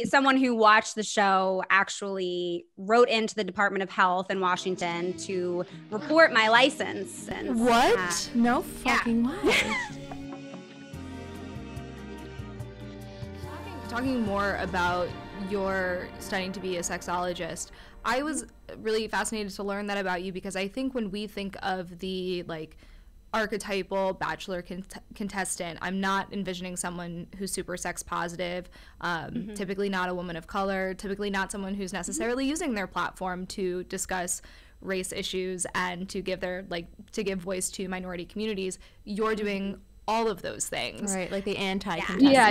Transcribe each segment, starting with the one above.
Someone who watched the show actually wrote into the Department of Health in Washington to report my license. And, what? No fucking way. Talking more about your studying to be a sexologist, I was really fascinated to learn that about you, because I think when we think of the archetypal bachelor contestant, I'm not envisioning someone who's super sex positive, typically not a woman of color, typically not someone who's necessarily using their platform to discuss race issues and to give voice to minority communities. You're doing all of those things, right? Like the anti-contestant. Yeah.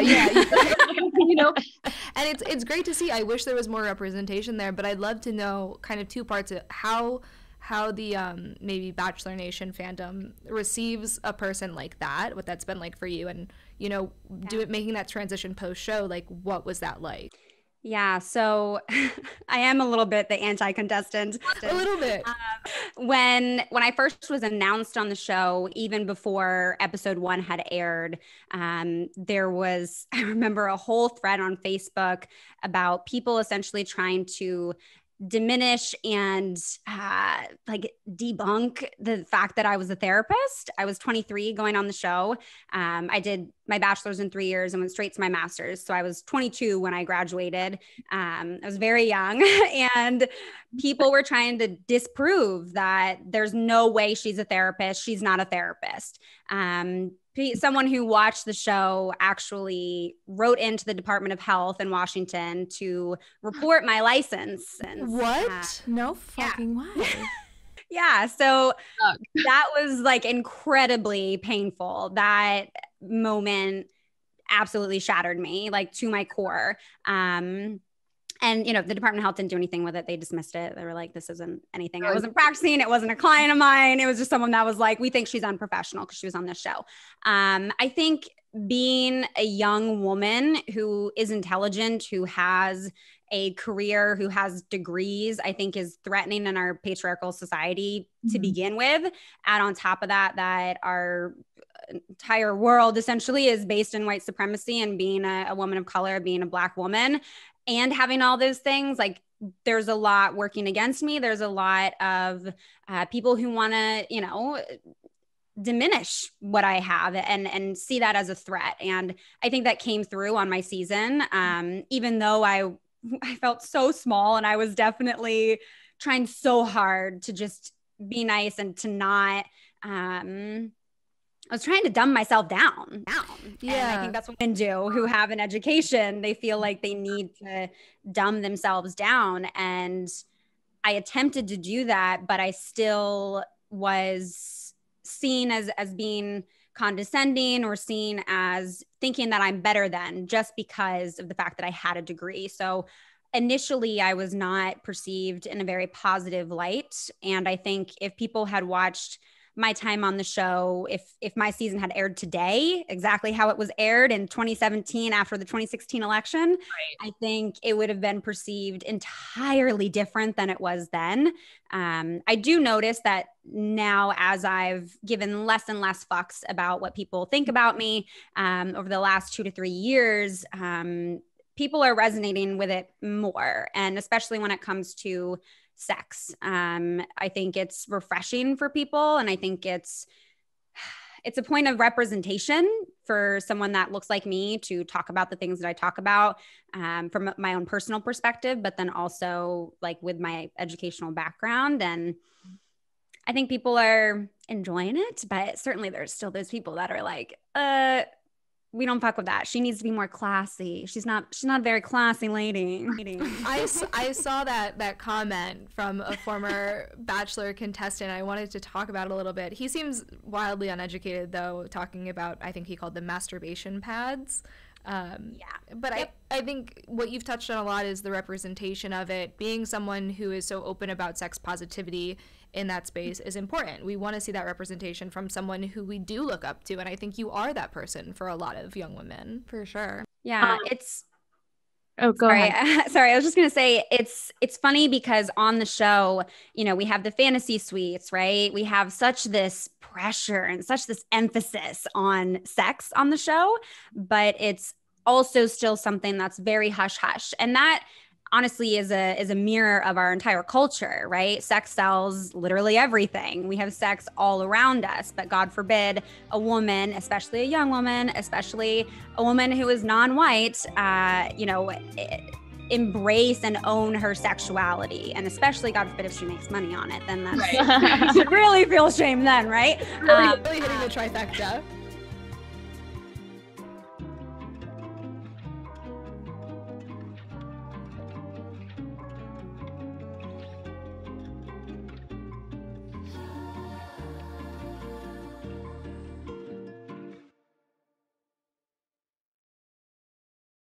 And it's great to see. I wish there was more representation there, but I'd love to know kind of two parts of how the maybe Bachelor Nation fandom receives a person like that, what that's been like for you, and making that transition post show, like what was that like? Yeah, so I am a little bit the anti-contestant. A little bit. When I first was announced on the show, even before episode 1 had aired, there was, I remember, a whole thread on Facebook about people essentially trying to diminish and debunk the fact that I was a therapist. I was 23 going on the show. I did my bachelor's in 3 years and went straight to my master's. So I was 22 when I graduated. I was very young, and people were trying to disprove that there's no way she's a therapist. She's not a therapist. Someone who watched the show actually wrote into the Department of Health in Washington to report my license. And, what? No fucking way. Yeah. So that was incredibly painful. That moment absolutely shattered me to my core. And, the Department of Health didn't do anything with it. They dismissed it. They were like, this isn't anything. I wasn't practicing. It wasn't a client of mine. It was just someone that was like, we think she's unprofessional because she was on this show. I think being a young woman who is intelligent, who has a career, who has degrees, I think is threatening in our patriarchal society to begin with. Add on top of that our entire world essentially is based in white supremacy, and being a woman of color, being a Black woman, and having all those things, there's a lot working against me. There's a lot of people who want to, diminish what I have and see that as a threat. And I think that came through on my season, even though I felt so small, and I was definitely trying so hard to just be nice and to not I was trying to dumb myself down. Yeah. And I think that's what women do who have an education. They feel like they need to dumb themselves down. And I attempted to do that, but I still was seen as being condescending, or seen as thinking that I'm better than, just because of the fact that I had a degree. So initially I was not perceived in a very positive light. And I think if people had watched my time on the show, if my season had aired today, exactly how it was aired in 2017 after the 2016 election, I think it would have been perceived entirely different than it was then. I do notice that now, as I've given less and less fucks about what people think about me over the last 2 to 3 years, people are resonating with it more. And especially when it comes to sex. I think it's refreshing for people. And I think it's a point of representation for someone that looks like me to talk about the things that I talk about from my own personal perspective, but then also with my educational background. And I think people are enjoying it, but certainly there's still those people that are like, we don't fuck with that. She needs to be more classy. She's not a very classy lady. I saw that comment from a former Bachelor contestant. I wanted to talk about it a little bit. He seems wildly uneducated, though, talking about, I think he called them masturbation pads. But yep. I think what you've touched on a lot is the representation of it. Being someone who is so open about sex positivity in that space is important. We want to see that representation from someone who we do look up to, and I think you are that person for a lot of young women, for sure. Yeah, Oh, go ahead. Sorry, I was just going to say it's funny because on the show, we have the fantasy suites, right? We have such this pressure and such this emphasis on sex on the show, but it's also still something that's very hush hush. And that honestly is a mirror of our entire culture, right? Sex sells literally everything. We have sex all around us, but God forbid a woman, especially a young woman, especially a woman who is non-white, embrace and own her sexuality. And especially, God forbid, if she makes money on it, then that's, you should really feel shame then, right? Really hitting the trifecta.